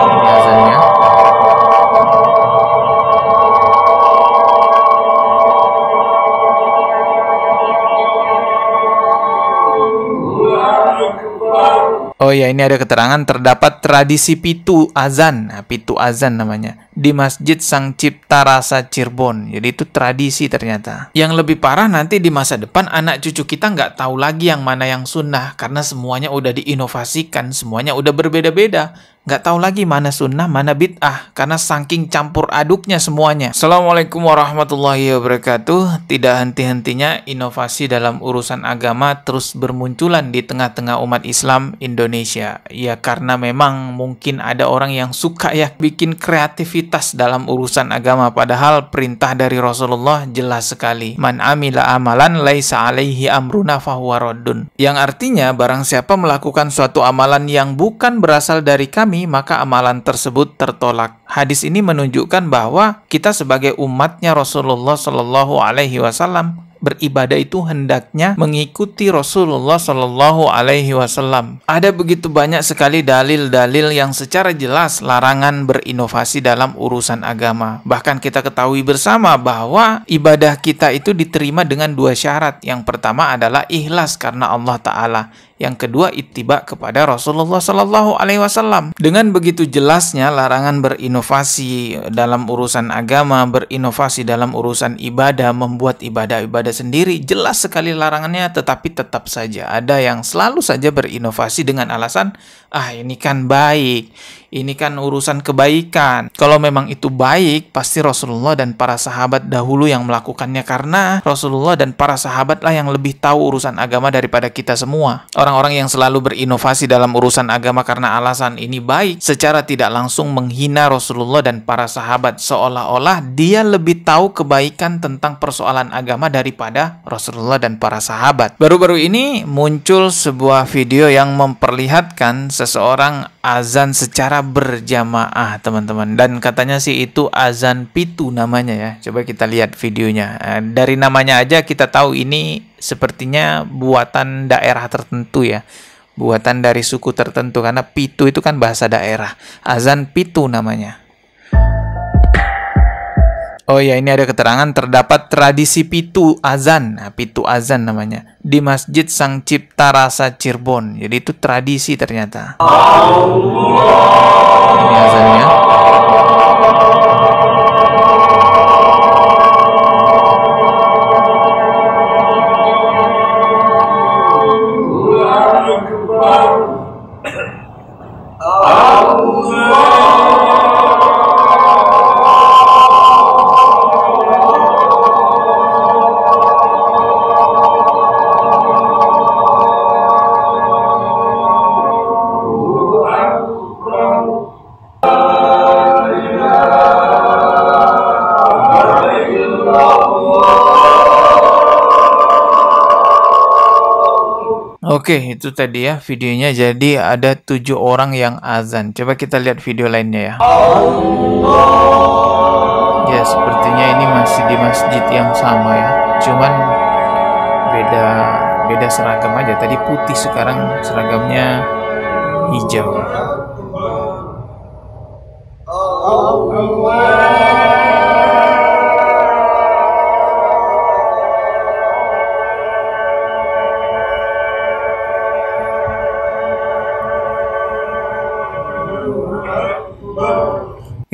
Ini azannya. Oh ya, ini ada keterangan terdapat tradisi pitu azan. Nah, pitu azan namanya. Di Masjid Sang Cipta Rasa Cirebon. Jadi itu tradisi ternyata. Yang lebih parah nanti di masa depan anak cucu kita nggak tahu lagi yang mana yang sunnah. Karena semuanya udah diinovasikan. Semuanya udah berbeda-beda. Nggak tahu lagi mana sunnah, mana bid'ah. Karena saking campur aduknya semuanya. Assalamualaikum warahmatullahi wabarakatuh. Tidak henti-hentinya inovasi dalam urusan agama terus bermunculan di tengah-tengah umat Islam Indonesia. Ya karena memang mungkin ada orang yang suka ya bikin kreativitas dalam urusan agama. Padahal perintah dari Rasulullah jelas sekali. Man amila amalan laisa alaihi amruna fahuwa raddun. Yang artinya barang siapa melakukan suatu amalan yang bukan berasal dari kami, maka amalan tersebut tertolak. Hadis ini menunjukkan bahwa kita sebagai umatnya Rasulullah Shallallahu Alaihi Wasallam beribadah itu hendaknya mengikuti Rasulullah Shallallahu Alaihi Wasallam. Ada begitu banyak sekali dalil-dalil yang secara jelas larangan berinovasi dalam urusan agama. Bahkan kita ketahui bersama bahwa ibadah kita itu diterima dengan dua syarat. Yang pertama adalah ikhlas karena Allah Ta'ala. Yang kedua, ittiba kepada Rasulullah Sallallahu Alaihi Wasallam. Dengan begitu jelasnya larangan berinovasi dalam urusan agama, berinovasi dalam urusan ibadah, membuat ibadah-ibadah sendiri, jelas sekali larangannya. Tetapi tetap saja ada yang selalu saja berinovasi dengan alasan, ini kan baik, ini kan urusan kebaikan. Kalau memang itu baik, pasti Rasulullah dan para sahabat dahulu yang melakukannya, karena Rasulullah dan para sahabatlah yang lebih tahu urusan agama daripada kita semua. Orang-orang yang selalu berinovasi dalam urusan agama karena alasan ini baik, secara tidak langsung menghina Rasulullah dan para sahabat, seolah-olah dia lebih tahu kebaikan tentang persoalan agama daripada Rasulullah dan para sahabat. Baru-baru ini muncul sebuah video yang memperlihatkan seseorang azan secara berjamaah, teman-teman. Dan katanya sih itu azan pitu namanya ya. Coba kita lihat videonya. Dari namanya aja kita tahu ini sepertinya buatan daerah tertentu ya. Buatan dari suku tertentu, karena pitu itu kan bahasa daerah. Azan pitu namanya. Oh ya, ini ada keterangan terdapat tradisi pitu azan. Nah, pitu azan namanya. Di Masjid Sang Cipta Rasa Cirebon. Jadi itu tradisi ternyata. Ini azannya. Oke, itu tadi ya videonya. Jadi ada 7 orang yang azan. Coba kita lihat video lainnya ya. Ya, sepertinya ini masih di masjid yang sama ya. Cuman beda seragam aja. Tadi putih, sekarang seragamnya hijau.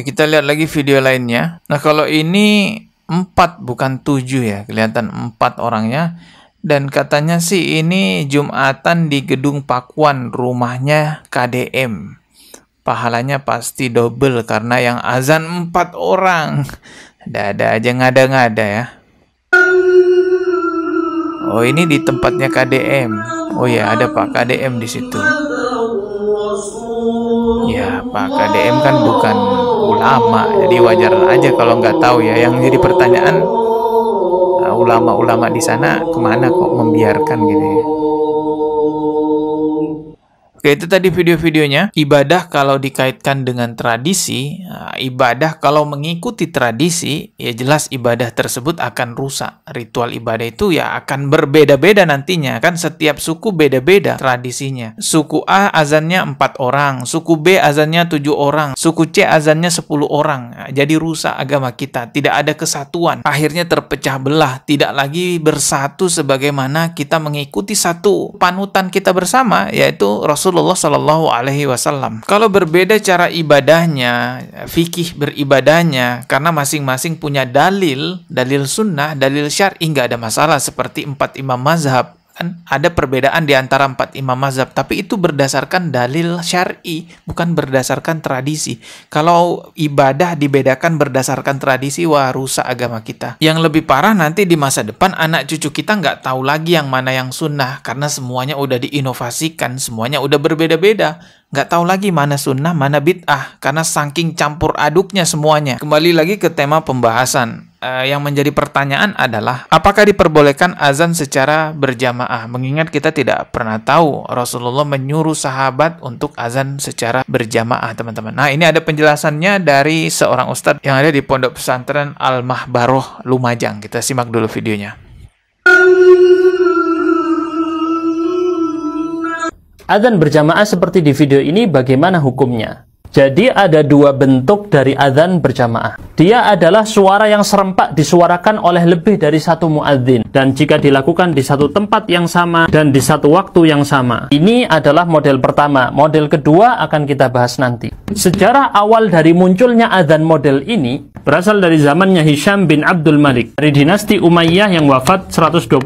Kita lihat lagi video lainnya. Nah, kalau ini 4 bukan 7 ya. Kelihatan 4 orangnya. Dan katanya sih ini Jumatan di Gedung Pakuan, rumahnya KDM. Pahalanya pasti double karena yang azan 4 orang. Ada aja ngada-ngada ya. Oh, ini di tempatnya KDM. Oh ya, ada Pak KDM di situ. Ya, Pak KDM kan bukan ulama, jadi wajar aja kalau nggak tahu ya. Yang jadi pertanyaan, ulama-ulama di sana kemana kok membiarkan gitu ya. Oke, itu tadi video-videonya. Ibadah kalau dikaitkan dengan tradisi, ibadah kalau mengikuti tradisi, ya jelas ibadah tersebut akan rusak. Ritual ibadah itu ya akan berbeda-beda nantinya. Kan setiap suku beda-beda tradisinya. Suku A azannya 4 orang, suku B azannya 7 orang, suku C azannya 10 orang. Jadi rusak agama kita. Tidak ada kesatuan. Akhirnya terpecah belah. Tidak lagi bersatu sebagaimana kita mengikuti satu panutan kita bersama, yaitu Rasulullah Shallallahu Alaihi Wasallam. Kalau berbeda cara ibadahnya, fikih beribadahnya, karena masing-masing punya dalil sunnah, dalil syar'i, nggak ada masalah. Seperti 4 imam mazhab, kan ada perbedaan di antara 4 imam mazhab, tapi itu berdasarkan dalil syar'i, bukan berdasarkan tradisi. Kalau ibadah dibedakan berdasarkan tradisi, wah rusak agama kita. Yang lebih parah nanti di masa depan, anak cucu kita nggak tahu lagi yang mana yang sunnah, karena semuanya udah diinovasikan, semuanya udah berbeda-beda. Nggak tahu lagi mana sunnah, mana bid'ah, karena saking campur aduknya semuanya. Kembali lagi ke tema pembahasan. Yang menjadi pertanyaan adalah, apakah diperbolehkan azan secara berjamaah? Mengingat kita tidak pernah tahu Rasulullah menyuruh sahabat untuk azan secara berjamaah, teman-teman. Nah, ini ada penjelasannya dari seorang ustadz yang ada di Pondok Pesantren Al-Mahbaroh, Lumajang. Kita simak dulu videonya. Adzan berjamaah seperti di video ini bagaimana hukumnya? Jadi ada 2 bentuk dari adzan berjamaah. Dia adalah suara yang serempak disuarakan oleh lebih dari 1 muadzin, dan jika dilakukan di satu tempat yang sama dan di satu waktu yang sama. Ini adalah model pertama. Model kedua akan kita bahas nanti. Sejarah awal dari munculnya adzan model ini berasal dari zamannya Hisham bin Abdul Malik dari dinasti Umayyah yang wafat 125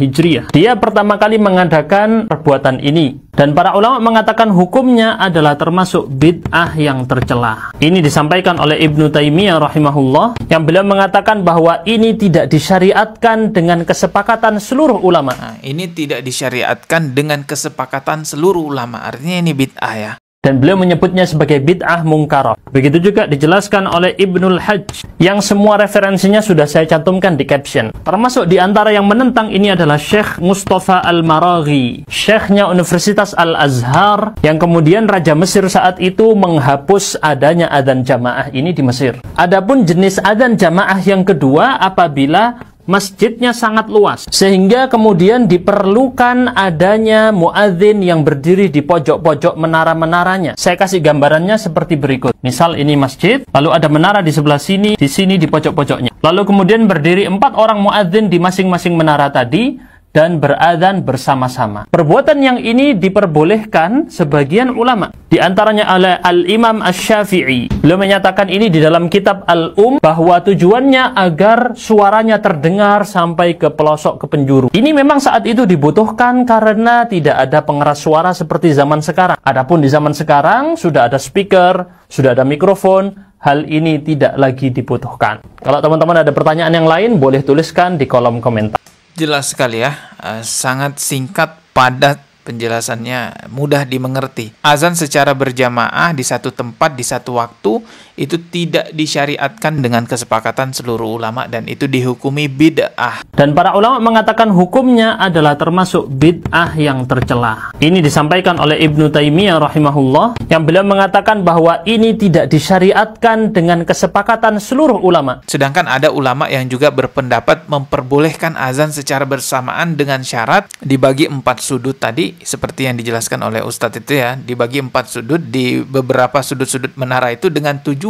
Hijriah. Dia pertama kali mengadakan perbuatan ini, dan para ulama mengatakan hukumnya adalah termasuk bid'ah yang tercela. Ini disampaikan oleh Ibnu Taimiyah rahimahullah, yang beliau mengatakan bahwa ini tidak disyariatkan dengan kesepakatan seluruh ulama. Nah, ini tidak disyariatkan dengan kesepakatan seluruh ulama. Artinya ini bid'ah ya. Dan beliau menyebutnya sebagai bid'ah mungkarah. Begitu juga dijelaskan oleh Ibnul Hajj, yang semua referensinya sudah saya cantumkan di caption. Termasuk di antara yang menentang ini adalah Syekh Mustafa Al-Maraghi, syekhnya Universitas Al-Azhar, yang kemudian Raja Mesir saat itu menghapus adanya adzan jamaah ini di Mesir. Adapun jenis adzan jamaah yang kedua, apabila masjidnya sangat luas, sehingga kemudian diperlukan adanya muadzin yang berdiri di pojok-pojok menara-menaranya. Saya kasih gambarannya seperti berikut. Misal ini masjid, lalu ada menara di sebelah sini, di sini di pojok-pojoknya. Lalu kemudian berdiri 4 orang muadzin di masing-masing menara tadi, dan beradzan bersama-sama. Perbuatan yang ini diperbolehkan sebagian ulama. Di antaranya oleh Al-Imam Asy-Syafi'i. Beliau menyatakan ini di dalam kitab bahwa tujuannya agar suaranya terdengar sampai ke pelosok, ke penjuru. Ini memang saat itu dibutuhkan karena tidak ada pengeras suara seperti zaman sekarang. Adapun di zaman sekarang sudah ada speaker, sudah ada mikrofon, hal ini tidak lagi dibutuhkan. Kalau teman-teman ada pertanyaan yang lain, boleh tuliskan di kolom komentar. Jelas sekali ya, sangat singkat, padat penjelasannya, mudah dimengerti. Azan secara berjamaah di satu tempat, di satu waktu, itu tidak disyariatkan dengan kesepakatan seluruh ulama, dan itu dihukumi bid'ah. Dan para ulama mengatakan hukumnya adalah termasuk bid'ah yang tercela. Ini disampaikan oleh Ibnu Taimiyah rahimahullah, yang beliau mengatakan bahwa ini tidak disyariatkan dengan kesepakatan seluruh ulama. Sedangkan ada ulama yang juga berpendapat memperbolehkan azan secara bersamaan dengan syarat dibagi 4 sudut tadi, seperti yang dijelaskan oleh Ustadz itu ya, dibagi 4 sudut, di beberapa sudut-sudut menara itu dengan tujuan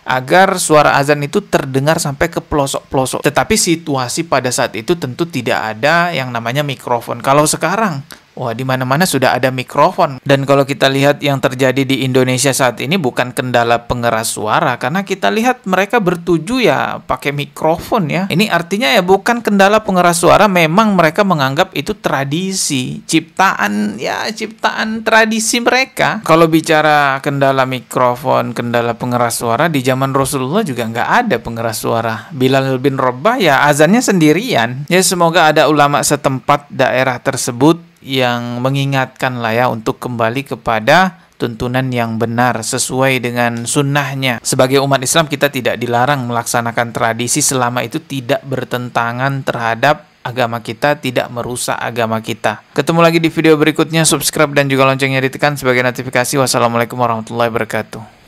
agar suara azan itu terdengar sampai ke pelosok-pelosok. Tetapi situasi pada saat itu tentu tidak ada yang namanya mikrofon. Kalau sekarang, wah, di mana-mana sudah ada mikrofon. Dan kalau kita lihat yang terjadi di Indonesia saat ini bukan kendala pengeras suara, karena kita lihat mereka bertuju ya pakai mikrofon ya. Ini artinya ya bukan kendala pengeras suara, memang mereka menganggap itu tradisi, ciptaan tradisi mereka. Kalau bicara kendala mikrofon, kendala pengeras suara, di zaman Rasulullah juga nggak ada pengeras suara. Bilal bin Rabah ya azannya sendirian. Ya semoga ada ulama setempat daerah tersebut yang mengingatkan lah ya untuk kembali kepada tuntunan yang benar sesuai dengan sunnahnya. Sebagai umat Islam kita tidak dilarang melaksanakan tradisi selama itu tidak bertentangan terhadap agama kita, tidak merusak agama kita. Ketemu lagi di video berikutnya, subscribe dan juga loncengnya ditekan sebagai notifikasi. Wassalamualaikum warahmatullahi wabarakatuh.